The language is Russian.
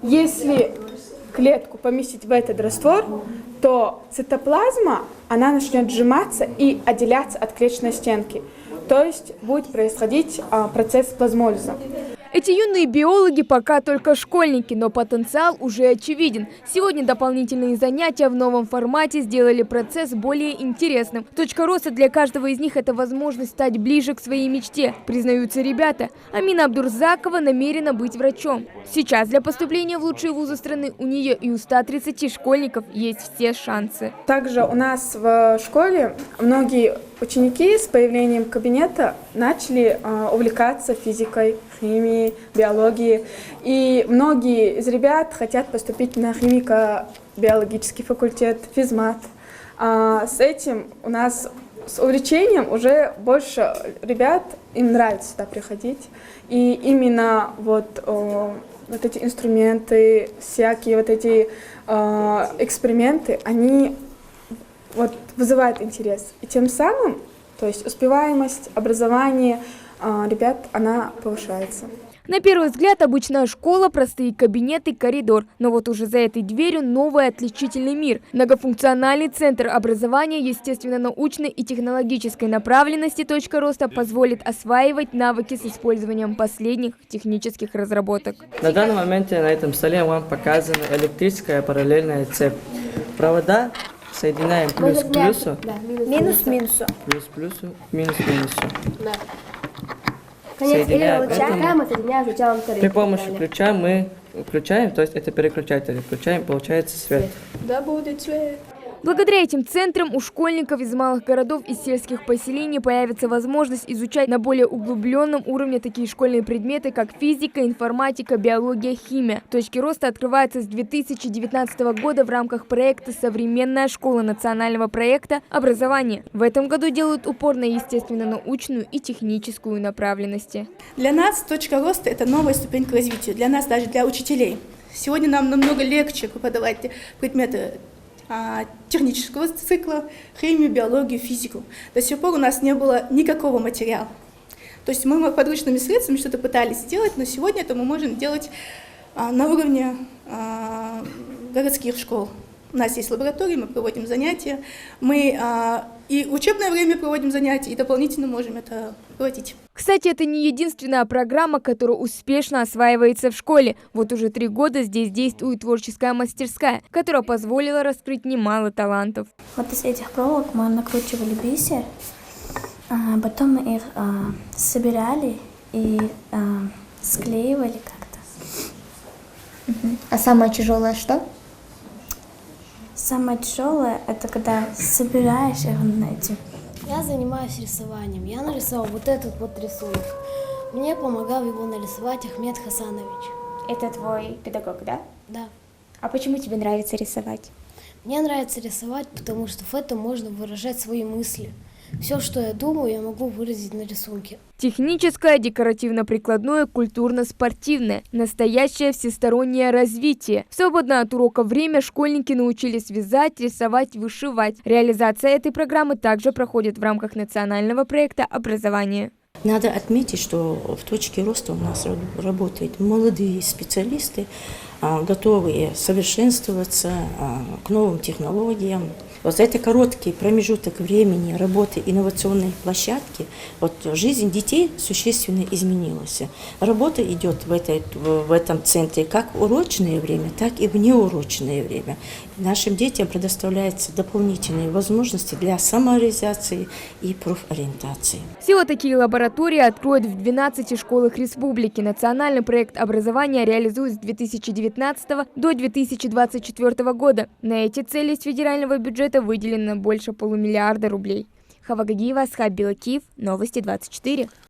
Если клетку поместить в этот раствор, то цитоплазма, она начнет сжиматься и отделяться от клеточной стенки. То есть будет происходить процесс плазмолиза. Эти юные биологи пока только школьники, но потенциал уже очевиден. Сегодня дополнительные занятия в новом формате сделали процесс более интересным. Точка роста для каждого из них – это возможность стать ближе к своей мечте, признаются ребята. Амина Абдурзакова намерена быть врачом. Сейчас для поступления в лучшие вузы страны у нее и у 130 школьников есть все шансы. Также у нас в школе многие ученики с появлением кабинета начали увлекаться физикой, химией, биологией. И многие из ребят хотят поступить на химико-биологический факультет, физмат. С этим у нас, с увлечением, уже больше ребят, им нравится сюда приходить. И именно вот эти инструменты, всякие вот эти эксперименты, они вызывает интерес. И тем самым, то есть успеваемость, образование ребят, она повышается. На первый взгляд обычная школа, простые кабинеты, коридор. Но вот уже за этой дверью новый отличительный мир. Многофункциональный центр образования естественно-научной и технологической направленности «Точка роста» позволит осваивать навыки с использованием последних технических разработок. На данный момент на этом столе вам показана электрическая параллельная цепь. Провода соединяем плюс к плюсу, Минус к минусу. плюс к плюсу, минус к минусу. Да. Конец Соединяем луча мы соединяем с началом При помощи ключа мы включаем, то есть это переключатель, включаем, получается свет. Да будет свет. Благодаря этим центрам у школьников из малых городов и сельских поселений появится возможность изучать на более углубленном уровне такие школьные предметы, как физика, информатика, биология, химия. Точки роста открываются с 2019 года в рамках проекта «Современная школа» национального проекта «Образование». В этом году делают упор на естественно-научную и техническую направленности. Для нас точка роста – это новая ступень к развитию, для нас даже для учителей. Сегодня нам намного легче преподавать предметы технического цикла, химию, биологию, физику. До сих пор у нас не было никакого материала. То есть мы подручными средствами что-то пытались сделать, но сегодня это мы можем делать на уровне городских школ. У нас есть лаборатории, мы проводим занятия, мы и учебное время проводим занятия, и дополнительно можем это проводить. Кстати, это не единственная программа, которая успешно осваивается в школе. Вот уже 3 года здесь действует творческая мастерская, которая позволила раскрыть немало талантов. Вот из этих проволок мы накручивали бисер, потом мы их собирали и склеивали как-то. А самое тяжелое что? Самое тяжелое – это когда собираешь их на эти. Я занимаюсь рисованием. Я нарисовал вот этот вот рисунок. Мне помогал его нарисовать Ахмед Хасанович. Это твой педагог, да? Да. А почему тебе нравится рисовать? Мне нравится рисовать, потому что в этом можно выражать свои мысли. Все, что я думаю, я могу выразить на рисунке. Техническое, декоративно-прикладное, культурно-спортивное. Настоящее всестороннее развитие. В свободное от урока время школьники научились вязать, рисовать, вышивать. Реализация этой программы также проходит в рамках национального проекта «Образование». Надо отметить, что в точке роста у нас работают молодые специалисты, готовые совершенствоваться к новым технологиям. Вот за этот короткий промежуток времени работы инновационной площадки жизнь детей существенно изменилась. Работа идет в этом центре как в урочное время, так и в неурочное время. Нашим детям предоставляются дополнительные возможности для самореализации и профориентации. Всего такие лаборатории откроют в 12 школах республики. Национальный проект образования реализуют с 2019 до 2024 года. На эти цели из федерального бюджета выделено больше $500 миллиарда рублей. Хава Гагиева, Асхаб Белакиев, Новости 24.